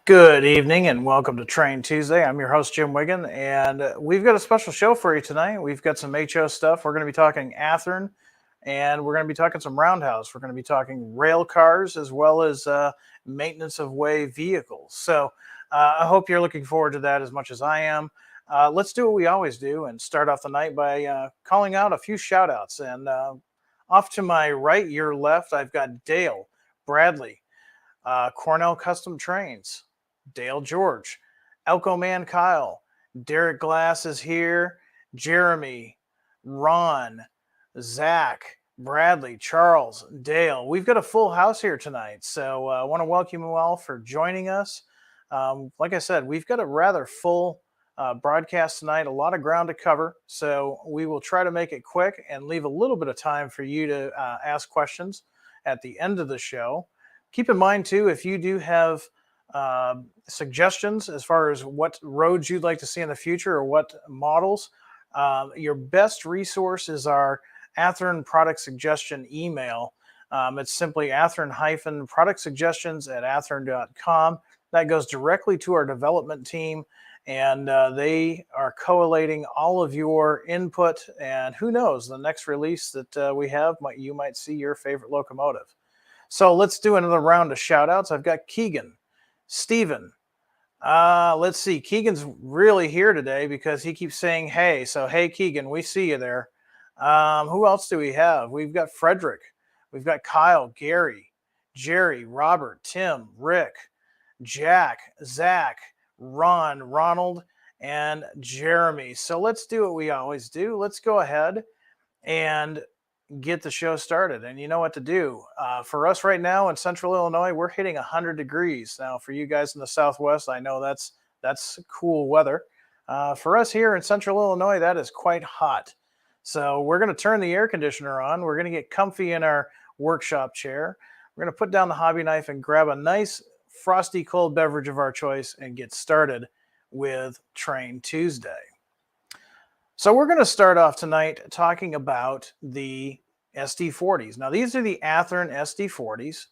Good evening and welcome to Train Tuesday. I'm your host, Jim Wiggin, and we've got a special show for you tonight. We've got some HO stuff. We're going to be talking Athearn, and we're going to be talking some Roundhouse. We're going to be talking rail cars as well as maintenance of way vehicles. So I hope you're looking forward to that as much as I am. Let's do what we always do and start off the night by calling out a few shout outs. And off to my right, your left, I've got Dale, Bradley, Cornell Custom Trains, Dale George, Elko Man Kyle, Derek Glass is here, Jeremy, Ron, Zach, Bradley, Charles, Dale. We've got a full house here tonight, so I want to welcome you all for joining us. Like I said, we've got a rather full broadcast tonight, a lot of ground to cover, so we will try to make it quick and leave a little bit of time for you to ask questions at the end of the show. Keep in mind, too, if you do have suggestions as far as what roads you'd like to see in the future or what models, your best resource is our Athearn product suggestion email. It's simply Athearn-product suggestions at athearn.com. That goes directly to our development team, and they are collating all of your input. And who knows, the next release that we have, you might see your favorite locomotive. So let's do another round of shout outs. I've got Keegan, Steven. Let's see. Keegan's really here today because he keeps saying, hey. So, hey, Keegan, we see you there. Who else do we have? We've got Frederick. We've got Kyle, Gary, Jerry, Robert, Tim, Rick, Jack, Zach, Ron, Ronald, and Jeremy. So let's do what we always do. Let's go ahead and get the show started. And you know what to do. For us right now in Central Illinois, we're hitting 100 degrees. Now, for you guys in the Southwest, I know that's cool weather. For us here in Central Illinois, that is quite hot. So we're going to turn the air conditioner on. We're going to get comfy in our workshop chair. We're going to put down the hobby knife and grab a nice frosty cold beverage of our choice and get started with Train Tuesday. So we're going to start off tonight talking about the SD40s. Now, these are the Athearn SD40s,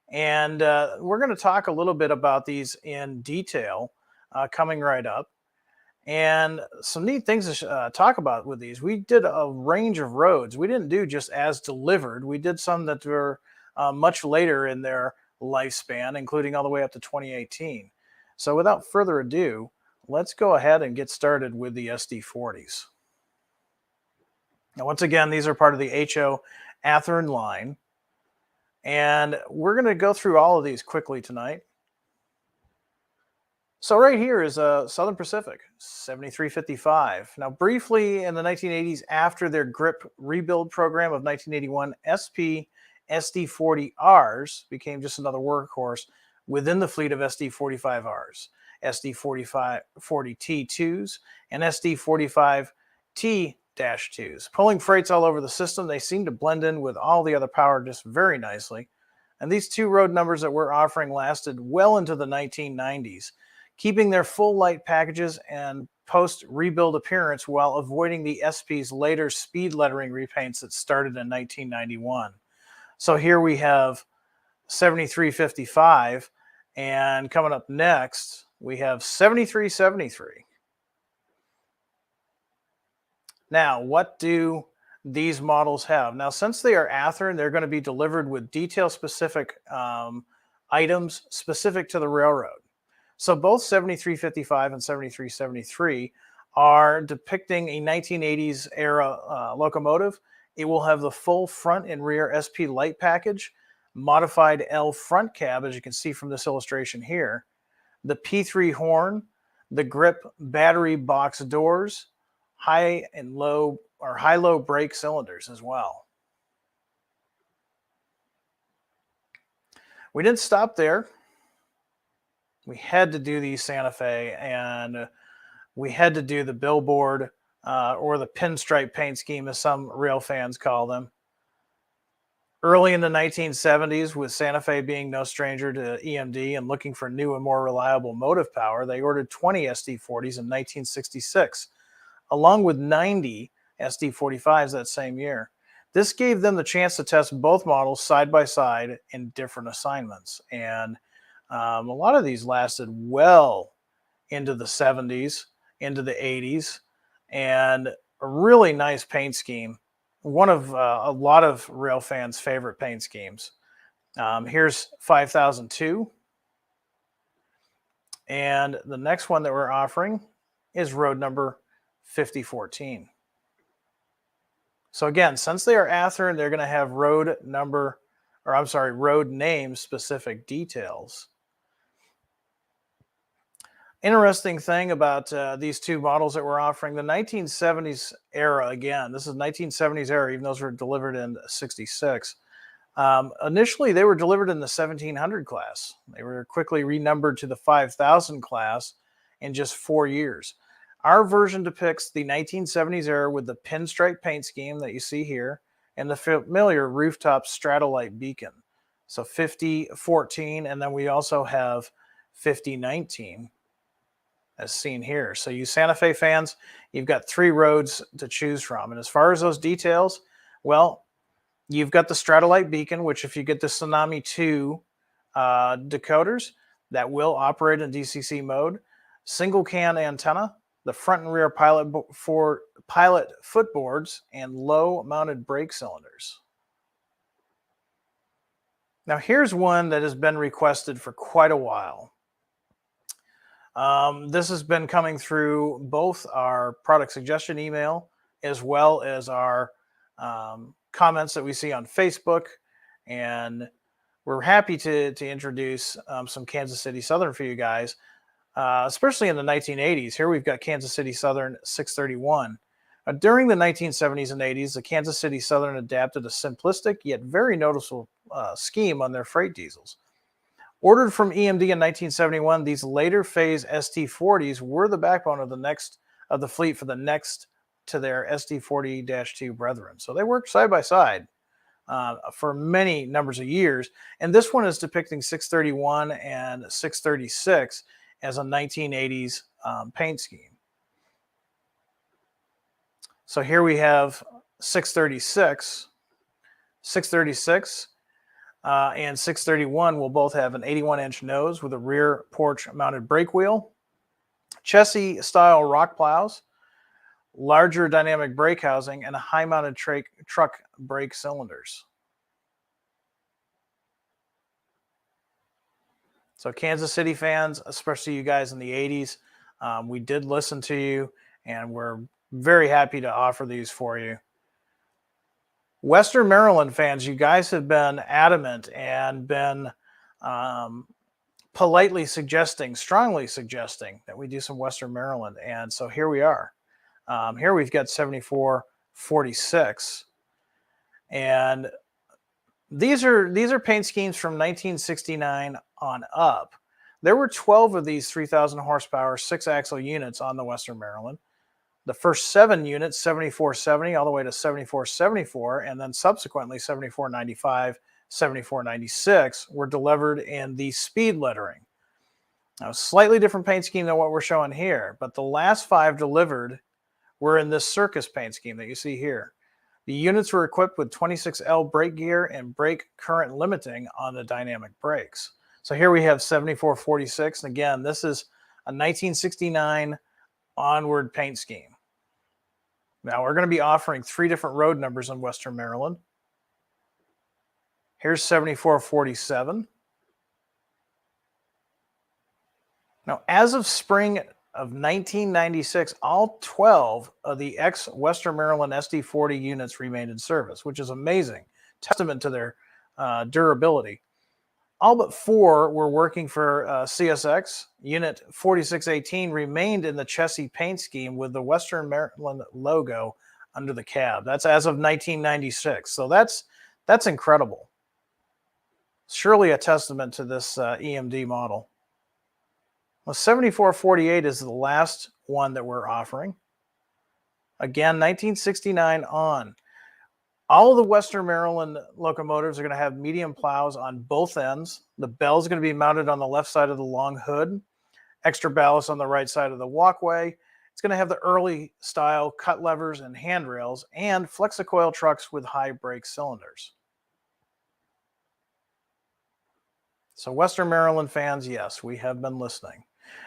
and we're going to talk a little bit about these in detail coming right up. And some neat things to talk about with these. We did a range of roads. We didn't do just as delivered. We did some that were much later in their lifespan, including all the way up to 2018. So without further ado, let's go ahead and get started with the SD40s. Now, once again, these are part of the HO Athearn line, and we're going to go through all of these quickly tonight. So right here is a Southern Pacific 7355. Now, briefly in the 1980s, after their grip rebuild program of 1981, SP SD40Rs became just another workhorse within the fleet of SD45Rs, SD40T2s, and SD45T-2s. Pulling freights all over the system, they seem to blend in with all the other power just very nicely. And these two road numbers that we're offering lasted well into the 1990s, keeping their full light packages and post-rebuild appearance while avoiding the SP's later speed lettering repaints that started in 1991. So here we have 7355, and coming up next, we have 7373. Now, what do these models have? Now, since they are Athearn, they're going to be delivered with detail-specific items specific to the railroad. So both 7355 and 7373 are depicting a 1980s era locomotive. It will have the full front and rear SP light package, modified L front cab, as you can see from this illustration here, the P3 horn, the grip battery box doors, high and low or high-low brake cylinders as well. We didn't stop there. We had to do the Santa Fe, and we had to do the billboard or the pinstripe paint scheme, as some rail fans call them. Early in the 1970s, with Santa Fe being no stranger to EMD and looking for new and more reliable motive power, they ordered 20 SD40s in 1966, along with 90 SD45s that same year. This gave them the chance to test both models side by side in different assignments. And A lot of these lasted well into the 70s, into the 80s, and a really nice paint scheme. One of a lot of rail fans' favorite paint schemes. Here's 5002. And the next one that we're offering is road number 5014. So again, since they are Athearn, they're going to have road number, or I'm sorry, road name specific details. Interesting thing about these two models that we're offering, the 1970s era, again, this is 1970s era, even those were delivered in 66. Initially, they were delivered in the 1700 class. They were quickly renumbered to the 5000 class in just 4 years. Our version depicts the 1970s era with the pinstripe paint scheme that you see here and the familiar rooftop stratolite beacon. So 5014, and then we also have 5019 as seen here. So you Santa Fe fans, you've got 3 roads to choose from. And as far as those details, well, you've got the Stratolite beacon, which if you get the Tsunami 2 decoders, that will operate in DCC mode. Single can antenna, the front and rear pilot footboards, and low mounted brake cylinders. Now here's one that has been requested for quite a while. This has been coming through both our product suggestion email as well as our comments that we see on Facebook, and we're happy to introduce some Kansas City Southern for you guys, especially in the 1980s. Here we've got Kansas City Southern 631. During the 1970s and 80s, the Kansas City Southern adapted a simplistic yet very noticeable scheme on their freight diesels. Ordered from EMD in 1971, these later phase ST40s were the backbone of the fleet for the next to their SD40-2 brethren. So they worked side by side for many numbers of years. And this one is depicting 631 and 636 as a 1980s paint scheme. So here we have 636. 636 and 631 will both have an 81-inch nose with a rear porch mounted brake wheel, chassis style rock plows, larger dynamic brake housing, and a high mounted truck brake cylinders. So Kansas City fans, especially you guys in the 80s, we did listen to you, and we're very happy to offer these for you. Western Maryland fans, you guys have been adamant and been politely suggesting, strongly suggesting that we do some Western Maryland. And so here we are. Here we've got 7446. And these are paint schemes from 1969 on up. There were 12 of these 3,000 horsepower 6-axle units on the Western Maryland. The first 7 units, 7470 all the way to 7474, and then subsequently 7495, 7496, were delivered in the speed lettering. Now, slightly different paint scheme than what we're showing here, but the last 5 delivered were in this circus paint scheme that you see here. The units were equipped with 26L brake gear and brake current limiting on the dynamic brakes. So here we have 7446, and again, this is a 1969 onward paint scheme. Now we're going to be offering 3 different road numbers in Western Maryland. Here's 7447. Now, as of spring of 1996, all 12 of the ex-Western Maryland SD40 units remained in service, which is amazing, testament to their durability. All but 4 were working for CSX. Unit 4618 remained in the chassis paint scheme with the Western Maryland logo under the cab. That's as of 1996. So that's incredible. Surely a testament to this EMD model. Well, 7448 is the last one that we're offering. Again, 1969 on. All of the Western Maryland locomotives are going to have medium plows on both ends. The bell is going to be mounted on the left side of the long hood. Extra ballast on the right side of the walkway. It's going to have the early style cut levers and handrails, and Flexicoil trucks with high brake cylinders. So Western Maryland fans, yes, we have been listening.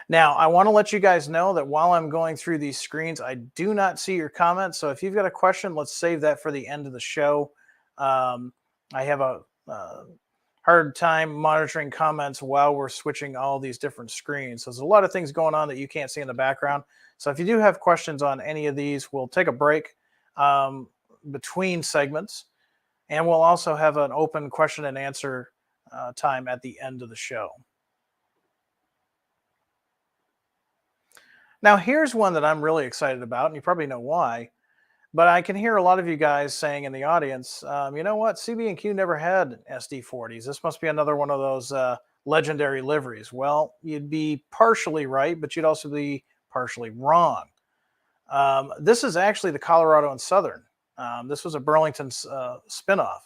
Now, I want to let you guys know that while I'm going through these screens, I do not see your comments. So if you've got a question, let's save that for the end of the show. I have a hard time monitoring comments while we're switching all these different screens. So there's a lot of things going on that you can't see in the background. So if you do have questions on any of these, we'll take a break between segments. And we'll also have an open question and answer time at the end of the show. Now, here's one that I'm really excited about, and you probably know why. But I can hear a lot of you guys saying in the audience, you know what? CB&Q never had SD40s. This must be another one of those legendary liveries. Well, you'd be partially right, but you'd also be partially wrong. This is actually the Colorado and Southern. This was a Burlington spinoff.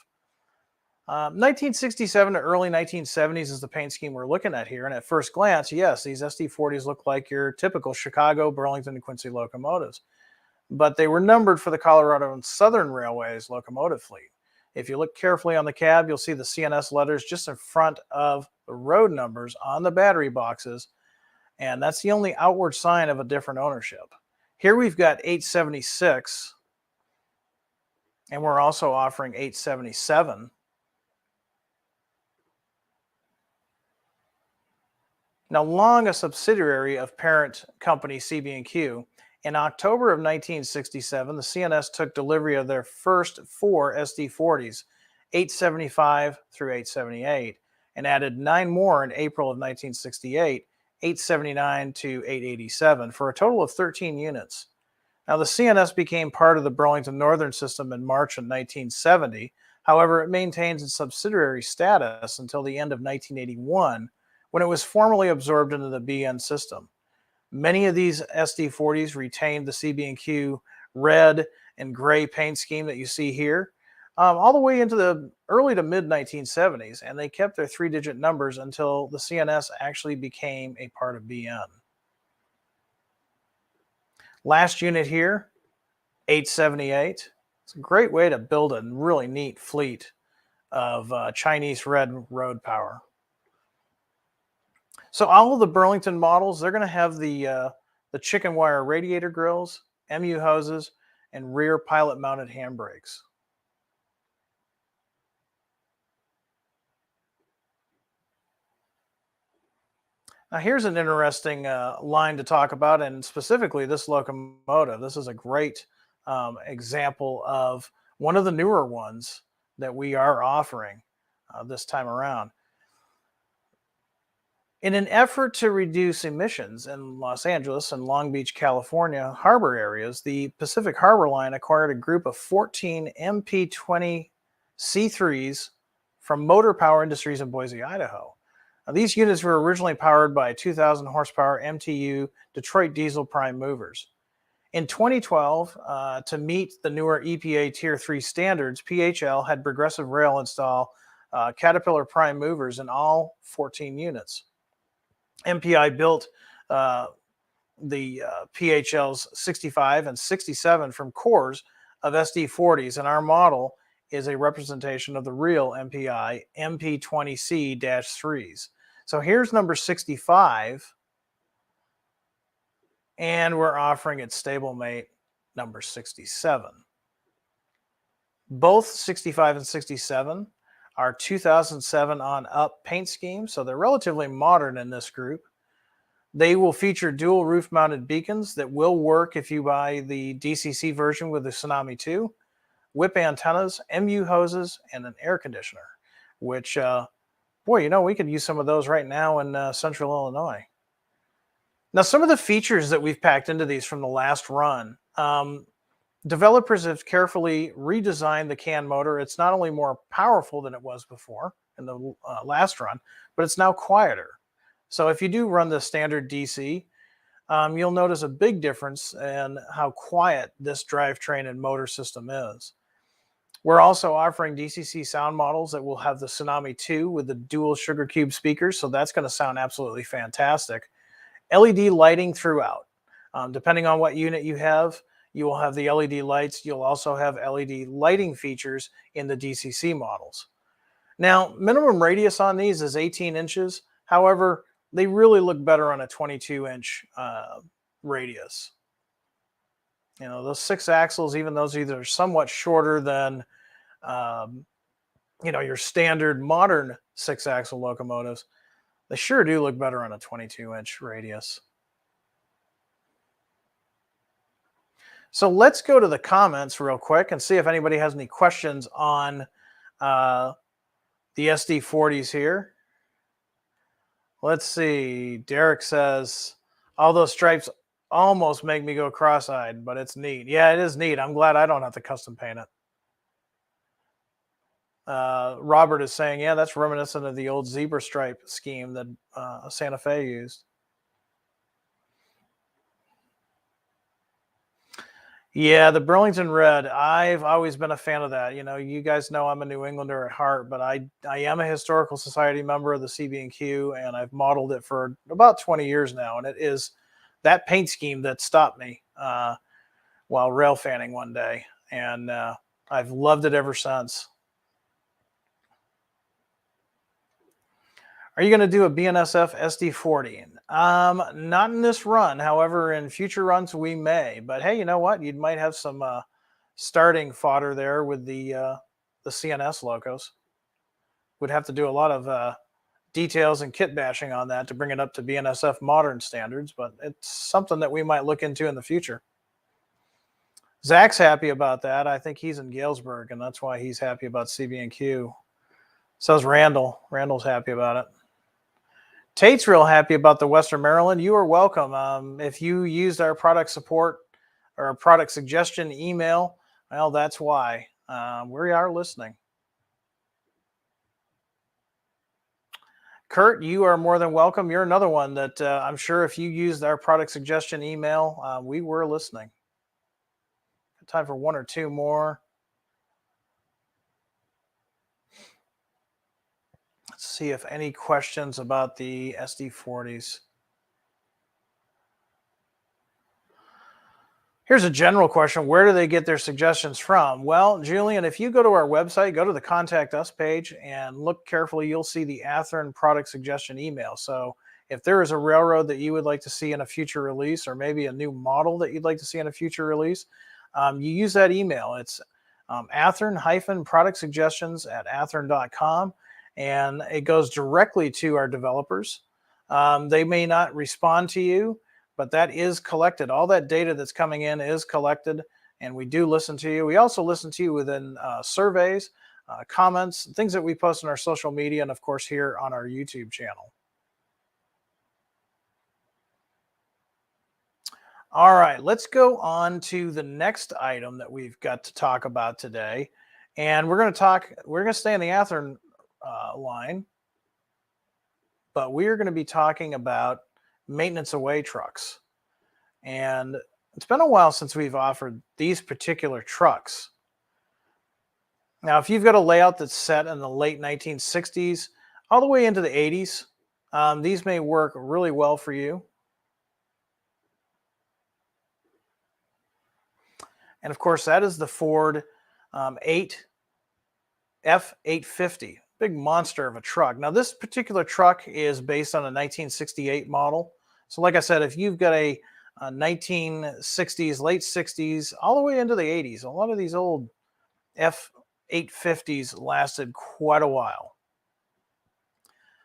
1967 to early 1970s is the paint scheme we're looking at here. And at first glance, yes, these SD40s look like your typical Chicago, Burlington, and Quincy locomotives. But they were numbered for the Colorado and Southern Railway's locomotive fleet. If you look carefully on the cab, you'll see the CNS letters just in front of the road numbers on the battery boxes. And that's the only outward sign of a different ownership. Here we've got 876, and we're also offering 877. Now, long a subsidiary of parent company CB&Q, in October of 1967, the CNS took delivery of their first 4 SD40s, 875 through 878, and added 9 more in April of 1968, 879 to 887, for a total of 13 units. Now, the CNS became part of the Burlington Northern system in March of 1970. However, it maintains its subsidiary status until the end of 1981, when it was formally absorbed into the BN system. Many of these SD40s retained the CB&Q red and gray paint scheme that you see here, all the way into the early to mid 1970s, and they kept their 3-digit numbers until the CNS actually became a part of BN. Last unit here, 878. It's a great way to build a really neat fleet of Chinese red road power. So all of the Burlington models, they're going to have the chicken wire radiator grills, MU hoses, and rear pilot mounted handbrakes. Now here's an interesting line to talk about, and specifically this locomotive. This is a great example of one of the newer ones that we are offering this time around. In an effort to reduce emissions in Los Angeles and Long Beach, California harbor areas, the Pacific Harbor Line acquired a group of 14 MP20 C3s from Motor Power Industries in Boise, Idaho. Now, these units were originally powered by 2,000 horsepower MTU Detroit diesel prime movers. In 2012, to meet the newer EPA Tier 3 standards, PHL had Progressive Rail install Caterpillar prime movers in all 14 units. MPI built the PHL's 65 and 67 from cores of SD40s, and our model is a representation of the real MPI MP20C-3s. So here's number 65, and we're offering its stablemate number 67. Both 65 and 67 are 2007 on up paint schemes, so they're relatively modern in this group. They will feature dual roof mounted beacons that will work if you buy the DCC version with the Tsunami 2, whip antennas, MU hoses, and an air conditioner, which, boy, you know, we could use some of those right now in central Illinois. Now, some of the features that we've packed into these from the last run, developers have carefully redesigned the CAN motor. It's not only more powerful than it was before in the last run, but it's now quieter. So if you do run the standard DC, you'll notice a big difference in how quiet this drivetrain and motor system is. We're also offering DCC sound models that will have the Tsunami 2 with the dual sugar cube speakers, so that's going to sound absolutely fantastic. LED lighting throughout. Depending on what unit you have, you will have the LED lights. You'll also have LED lighting features in the DCC models. Now, minimum radius on these is 18 inches. However, they really look better on a 22-inch radius. You know, those 6 axles, even those either somewhat shorter than, um, you know, your standard modern 6-axle locomotives, they sure do look better on a 22-inch radius. So let's go to the comments real quick and see if anybody has any questions on uh, the SD40s here. Let's see. Derek says, all those stripes almost make me go cross-eyed, but it's neat. Yeah, it is neat. I'm glad I don't have to custom paint it. Robert is saying, yeah, that's reminiscent of the old zebra stripe scheme that Santa Fe used. Yeah, the Burlington Red. I've always been a fan of that. You know, you guys know I'm a New Englander at heart, but I am a historical society member of the CB&Q, and I've modeled it for about 20 years now. And it is that paint scheme that stopped me while rail fanning one day, and I've loved it ever since. Are you going to do a BNSF SD40? Not in this run. However, in future runs we may. But hey, you know what? You might have some starting fodder there with the CNS locos. Would have to do a lot of details and kit bashing on that to bring it up to BNSF modern standards, but it's something that we might look into in the future. Zach's happy about that. I think he's in Galesburg, and that's why he's happy about CB&Q. So is Randall. Randall's happy about it. Tate's real happy about the Western Maryland. You are welcome. If you used our product support or our product suggestion email, well, that's why. We are listening. Kurt, you are more than welcome. You're another one that I'm sure if you used our product suggestion email, we were listening. Time for one or two more. Let's see if any questions about the SD40s. Here's a general question. Where do they get their suggestions from? Well, Julian, if you go to our website, go to the Contact Us page and look carefully, you'll see the Athearn product suggestion email. So if there is a railroad that you would like to see in a future release, or maybe a new model that you'd like to see in a future release, you use that email. It's Athearn-product suggestions at athearn.com. And it goes directly to our developers. They may not respond to you, but that is collected. All that data that's coming in is collected, and we do listen to you. We also listen to you within surveys, comments, things that we post on our social media, and of course here on our YouTube channel. All right, let's go on to the next item that we've got to talk about today. And we're going to stay in the Athearn line, but we're going to be talking about maintenance away trucks. And it's been a while since we've offered these particular trucks. Now, if you've got a layout that's set in the late 1960s all the way into the 80s, these may work really well for you. And of course, that is the Ford F-850. Big monster of a truck. Now, this particular truck is based on a 1968 model. So like I said, if you've got a 1960s, late 60s, all the way into the 80s, a lot of these old F-850s lasted quite a while.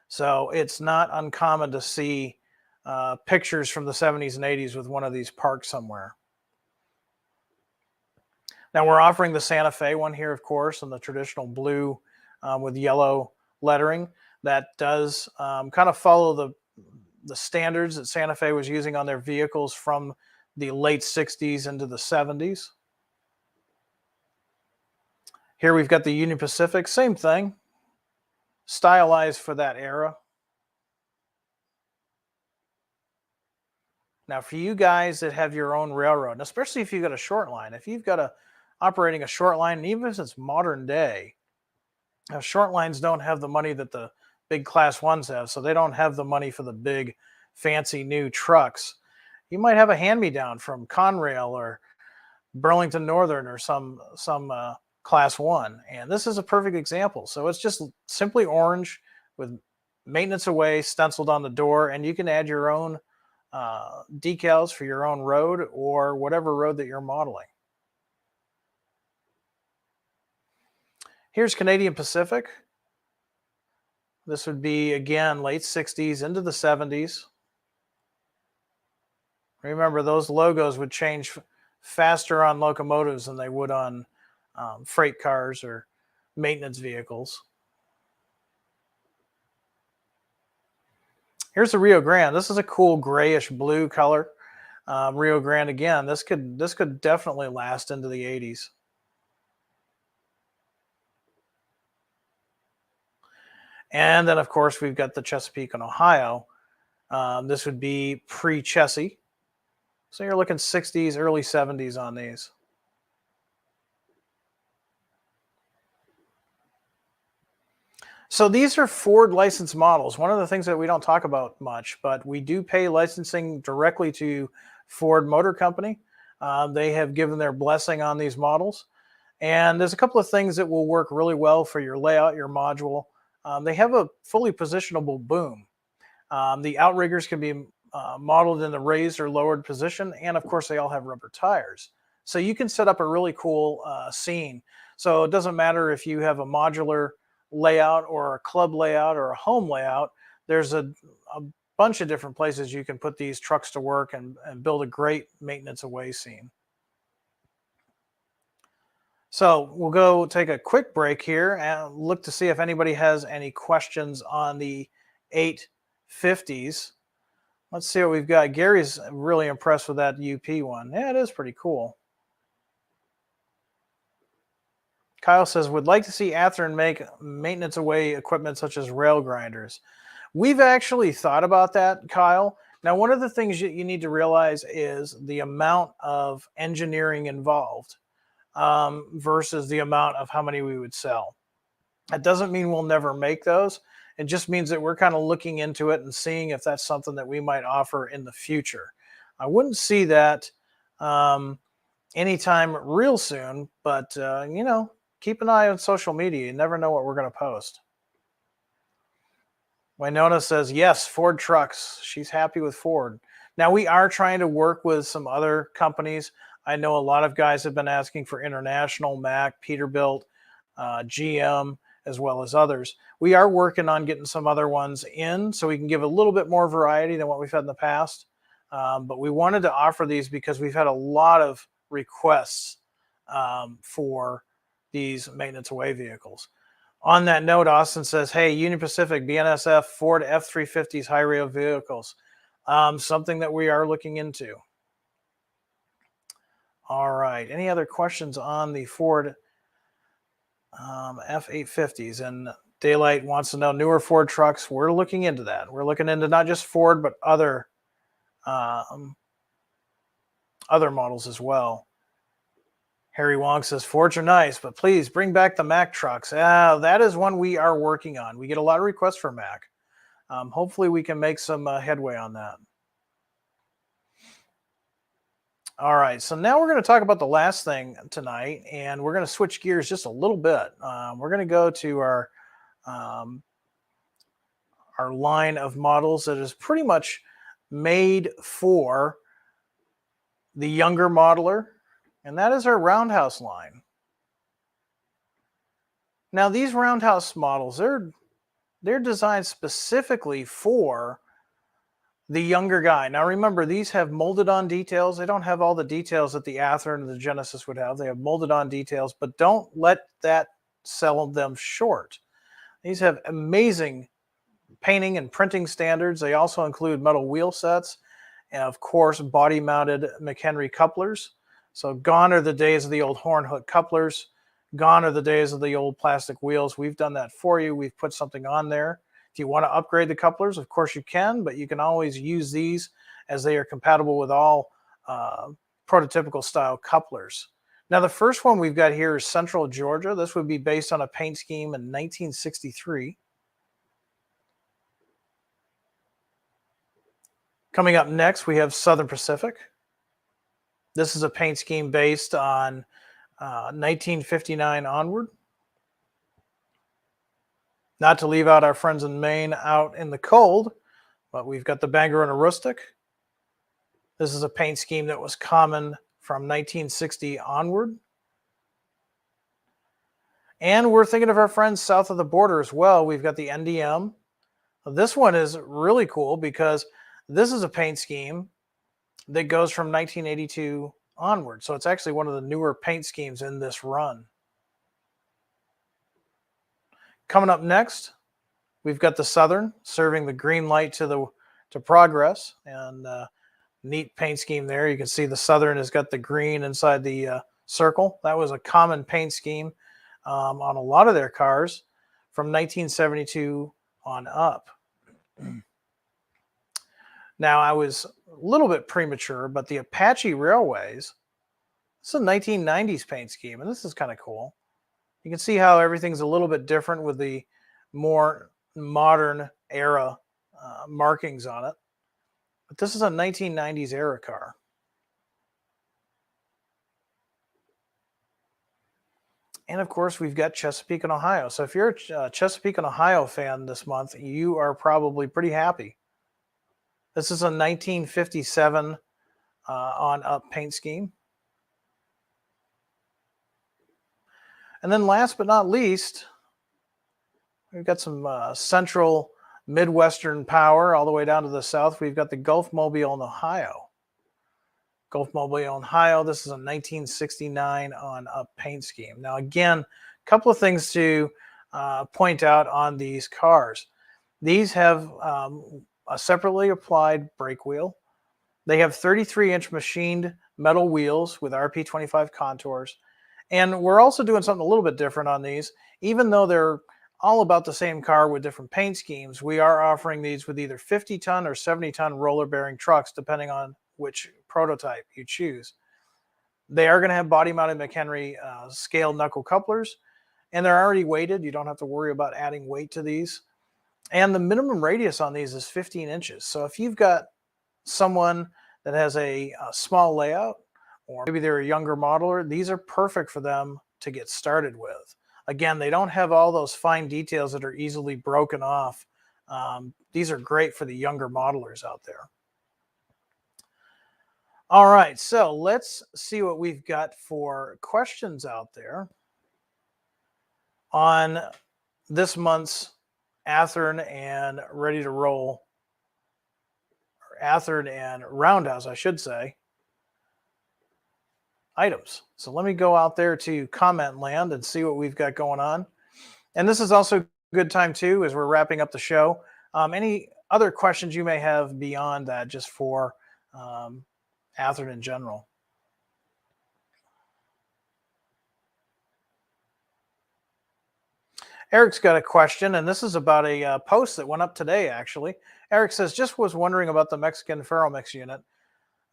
So it's not uncommon to see pictures from the 70s and 80s with one of these parked somewhere. Now we're offering the Santa Fe one here, of course, in the traditional blue with yellow lettering. That does kind of follow the standards that Santa Fe was using on their vehicles from the late 60s into the 70s. Here we've got the Union Pacific, same thing, stylized for that era. Now for you guys that have your own railroad, and especially if you've got a short line, if you've got operating a short line, and even if it's modern day, short lines don't have the money that the big class ones have, so they don't have the money for the big fancy new trucks. You might have a hand-me-down from Conrail or Burlington Northern or some Class 1. And this is a perfect example. So it's just simply orange with maintenance away stenciled on the door, and you can add your own decals for your own road or whatever road that you're modeling. Here's Canadian Pacific. This would be, again, late 60s into the 70s. Remember, those logos would change faster on locomotives than they would on freight cars or maintenance vehicles. Here's the Rio Grande. This is a cool grayish blue color. Rio Grande, again, this could definitely last into the 80s. And then, of course, we've got the Chesapeake and Ohio. This would be pre-Chessie. So you're looking 60s, early 70s on these. So these are Ford licensed models. One of the things that we don't talk about much, but we do pay licensing directly to Ford Motor Company. They have given their blessing on these models. And there's a couple of things that will work really well for your layout, your module. They have a fully positionable boom. The outriggers can be modeled in the raised or lowered position. And of course, they all have rubber tires. So you can set up a really cool scene. So it doesn't matter if you have a modular layout or a club layout or a home layout. There's a bunch of different places you can put these trucks to work and build a great maintenance away scene. So we'll go take a quick break here and look to see if anybody has any questions on the 850s. Let's see what we've got. Gary's really impressed with that UP one. Yeah, it is pretty cool. Kyle says, would like to see Athearn make maintenance away equipment such as rail grinders. We've actually thought about that, Kyle. Now, one of the things you need to realize is the amount of engineering involved versus the amount of how many we would sell. That doesn't mean we'll never make those. It just means that we're kind of looking into it and seeing if that's something that we might offer in the future. I wouldn't see that anytime real soon, but, you know, keep an eye on social media. You never know what we're going to post. Winona says, yes, Ford trucks. She's happy with Ford. Now, we are trying to work with some other companies. I know a lot of guys have been asking for international, Mack, Peterbilt, GM, as well as others. We are working on getting some other ones in so we can give a little bit more variety than what we've had in the past. But we wanted to offer these because we've had a lot of requests for these maintenance away vehicles. On that note, Austin says, hey, Union Pacific, BNSF, Ford F-350s, high rail vehicles. Something that we are looking into. All right. Any other questions on the Ford F-850s? And Daylight wants to know newer Ford trucks. We're looking into that. We're looking into not just Ford, but other models as well. Harry Wong says, Fords are nice, but please bring back the Mack trucks. That is one we are working on. We get a lot of requests for Mack. Hopefully we can make some headway on that. All right, so now we're going to talk about the last thing tonight, and we're going to switch gears just a little bit. We're going to go to our line of models that is pretty much made for the younger modeler, and that is our Roundhouse line. Now, these Roundhouse models, they're designed specifically for the younger guy. Now, remember, these have molded on details. They don't have all the details that the Athearn and the Genesis would have. They have molded on details, but don't let that sell them short. These have amazing painting and printing standards. They also include metal wheel sets and, of course, body-mounted McHenry couplers. So gone are the days of the old horn hook couplers. Gone are the days of the old plastic wheels. We've done that for you. We've put something on there. If you want to upgrade the couplers, of course you can, but you can always use these as they are compatible with all prototypical style couplers. Now, the first one we've got here is Central Georgia. This would be based on a paint scheme in 1963. Coming up next, we have Southern Pacific. This is a paint scheme based on 1959 onward. Not to leave out our friends in Maine out in the cold, but we've got the Bangor and a Rustic. This is a paint scheme that was common from 1960 onward. And we're thinking of our friends south of the border as well. We've got the NDM. This one is really cool because this is a paint scheme that goes from 1982 onward. So it's actually one of the newer paint schemes in this run. Coming up next, we've got the Southern serving the green light to progress, and neat paint scheme there. You can see the Southern has got the green inside the circle. That was a common paint scheme on a lot of their cars from 1972 on up. Now, I was a little bit premature, but the Apache Railways, this is a 1990s paint scheme, and this is kind of cool. You can see how everything's a little bit different with the more modern era markings on it. But this is a 1990s era car. And of course, we've got Chesapeake and Ohio. So if you're a Chesapeake and Ohio fan this month, you are probably pretty happy. This is a 1957 on up paint scheme. And then last but not least, we've got some central Midwestern power all the way down to the south. We've got the Gulf Mobile in Ohio. Gulf Mobile, Ohio. This is a 1969 on up paint scheme. Now, again, a couple of things to point out on these cars. These have a separately applied brake wheel. They have 33-inch machined metal wheels with RP25 contours. And we're also doing something a little bit different on these. Even though they're all about the same car with different paint schemes, we are offering these with either 50-ton or 70-ton roller bearing trucks, depending on which prototype you choose. They are going to have body-mounted McHenry scale knuckle couplers, and they're already weighted. You don't have to worry about adding weight to these. And the minimum radius on these is 15 inches. So if you've got someone that has a small layout, or maybe they're a younger modeler, these are perfect for them to get started with. Again, they don't have all those fine details that are easily broken off. These are great for the younger modelers out there. All right, so let's see what we've got for questions out there on this month's Athearn and Ready to Roll, or Athearn and Roundhouse, I should say, items. So let me go out there to comment land and see what we've got going on. And this is also a good time too, as we're wrapping up the show. Any other questions you may have beyond that, just for Athearn in general? Eric's got a question, and this is about a post that went up today, actually. Eric says, just was wondering about the Mexican Ferromix unit.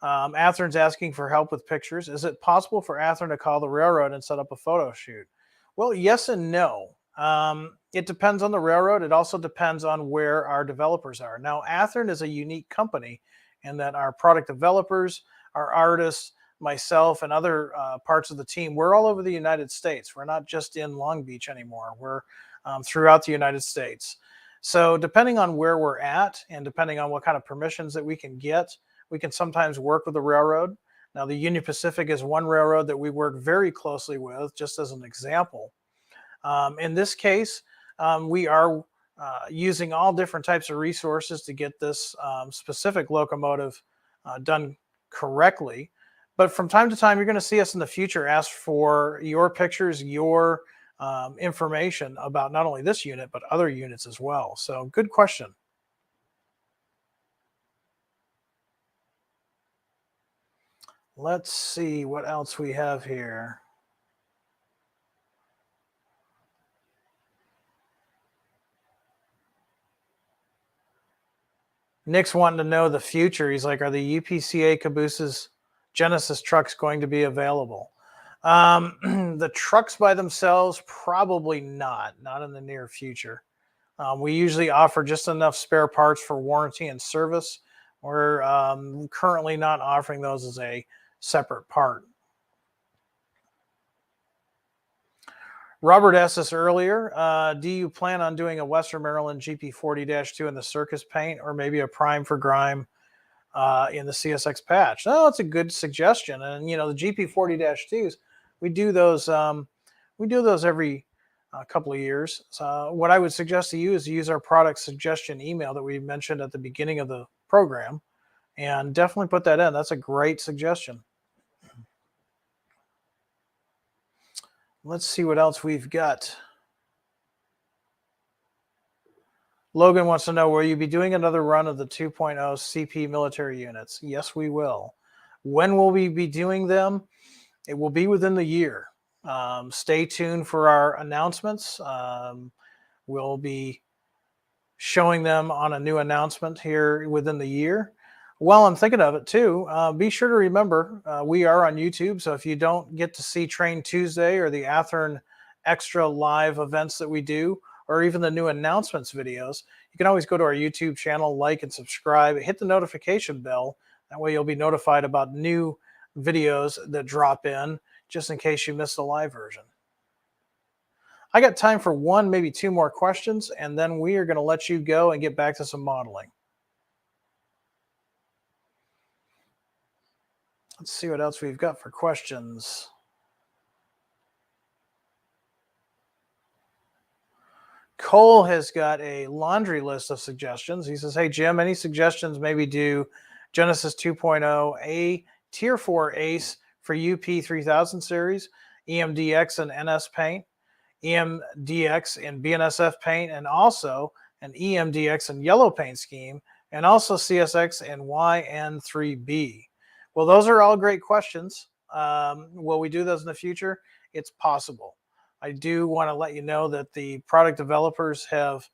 Athearn's asking for help with pictures. Is it possible for Athearn to call the railroad and set up a photo shoot? Well, yes and no. It depends on the railroad. It also depends on where our developers are. Now, Athearn is a unique company in that our product developers, our artists, myself, and other parts of the team, we're all over the United States. We're not just in Long Beach anymore. We're throughout the United States. So depending on where we're at and depending on what kind of permissions that we can get, we can sometimes work with the railroad. Now, the Union Pacific is one railroad that we work very closely with, just as an example. In this case, we are using all different types of resources to get this specific locomotive done correctly. But from time to time, you're going to see us in the future ask for your pictures, your information about not only this unit, but other units as well. So good question. Let's see what else we have here. Nick's wanting to know the future. He's like, are the UPCA Cabooses Genesis trucks going to be available? The trucks by themselves, probably not in the near future. We usually offer just enough spare parts for warranty and service. We're currently not offering those as a separate part. Robert asked us earlier, do you plan on doing a Western Maryland GP40-2 in the circus paint, or maybe a prime for grime in the CSX patch? No, it's a good suggestion. And you know, the GP40-2s, we do those every couple of years. So what I would suggest to you is to use our product suggestion email that we mentioned at the beginning of the program, and definitely put that in. That's a great suggestion. Let's see what else we've got. Logan wants to know, will you be doing another run of the 2.0 CP military units? Yes, we will. When will we be doing them? It will be within the year. Stay tuned for our announcements. We'll be showing them on a new announcement here within the year. While I'm thinking of it too, be sure to remember we are on YouTube. So if you don't get to see Train Tuesday or the Athearn extra live events that we do, or even the new announcements videos, you can always go to our YouTube channel, like and subscribe, hit the notification bell. That way you'll be notified about new videos that drop in, just in case you missed the live version. I got time for one, maybe two more questions, and then we are going to let you go and get back to some modeling. Let's see what else we've got for questions. Cole has got a laundry list of suggestions. He says, hey, Jim, any suggestions maybe do Genesis 2.0, a Tier 4 ACE for UP 3000 series, EMDX and NS paint, EMDX in BNSF paint, and also an EMDX and yellow paint scheme, and also CSX and YN3B. Well, those are all great questions. Will we do those in the future? It's possible. I do want to let you know that the product developers have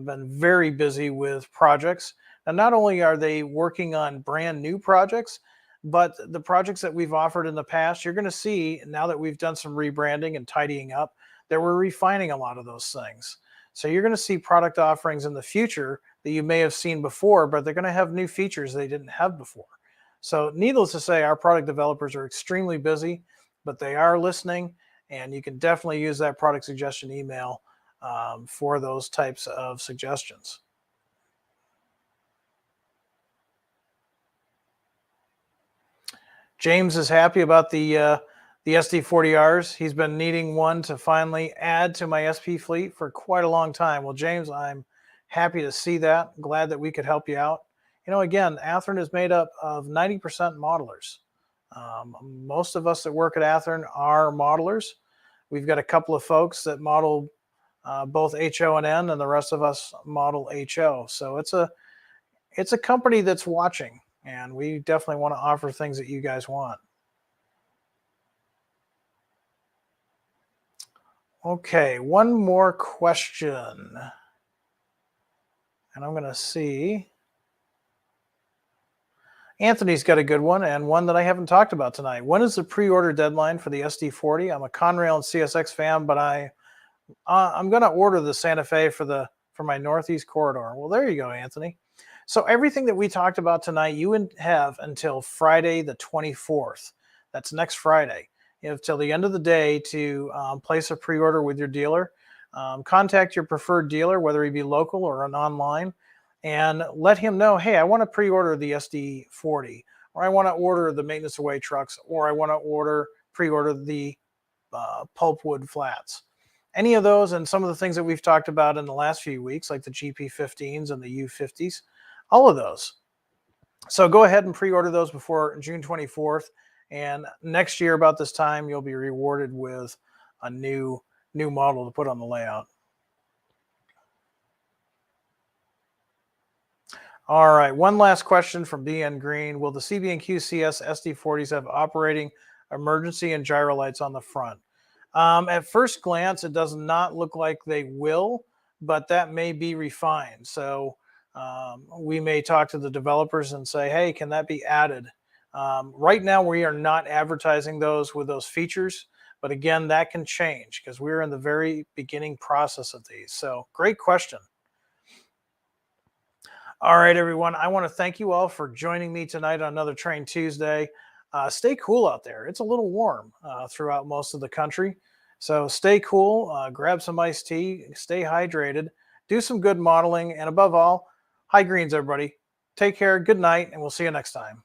been very busy with projects. And not only are they working on brand new projects, but the projects that we've offered in the past, you're going to see now that we've done some rebranding and tidying up, that we're refining a lot of those things. So you're going to see product offerings in the future that you may have seen before, but they're going to have new features they didn't have before. So needless to say, our product developers are extremely busy, but they are listening, and you can definitely use that product suggestion email for those types of suggestions. James is happy about the SD40Rs. He's been needing one to finally add to my SP fleet for quite a long time. Well, James, I'm happy to see that. Glad that we could help you out. You know, again, Athearn is made up of 90% modelers. Most of us that work at Athearn are modelers. We've got a couple of folks that model both HO and N, and the rest of us model HO. So it's a company that's watching, and we definitely want to offer things that you guys want. Okay, one more question. And I'm going to see. Anthony's got a good one, and one that I haven't talked about tonight. When is the pre-order deadline for the SD40? I'm a Conrail and CSX fan, but I'm going to order the Santa Fe for my Northeast corridor. Well, there you go, Anthony. So everything that we talked about tonight, you have until Friday the 24th. That's next Friday. You have till the end of the day to place a pre-order with your dealer. Contact your preferred dealer, whether he be local or an online, and let him know, hey, I want to pre-order the SD40, or I want to order the maintenance away trucks, or I want to pre-order the pulpwood flats. Any of those, and some of the things that we've talked about in the last few weeks, like the GP15s and the U50s, all of those. So go ahead and pre-order those before June 24th. And next year, about this time, you'll be rewarded with a new model to put on the layout. All right, one last question from BN Green. Will the CB&Q CS SD40s have operating emergency and gyro lights on the front? At first glance, it does not look like they will, but that may be refined. So we may talk to the developers and say, hey, can that be added? Right now, we are not advertising those with those features. But again, that can change because we're in the very beginning process of these. So great question. All right, everyone. I want to thank you all for joining me tonight on another Train Tuesday. Stay cool out there. It's a little warm throughout most of the country. So stay cool, grab some iced tea, stay hydrated, do some good modeling, and above all, high greens, everybody. Take care, good night, and we'll see you next time.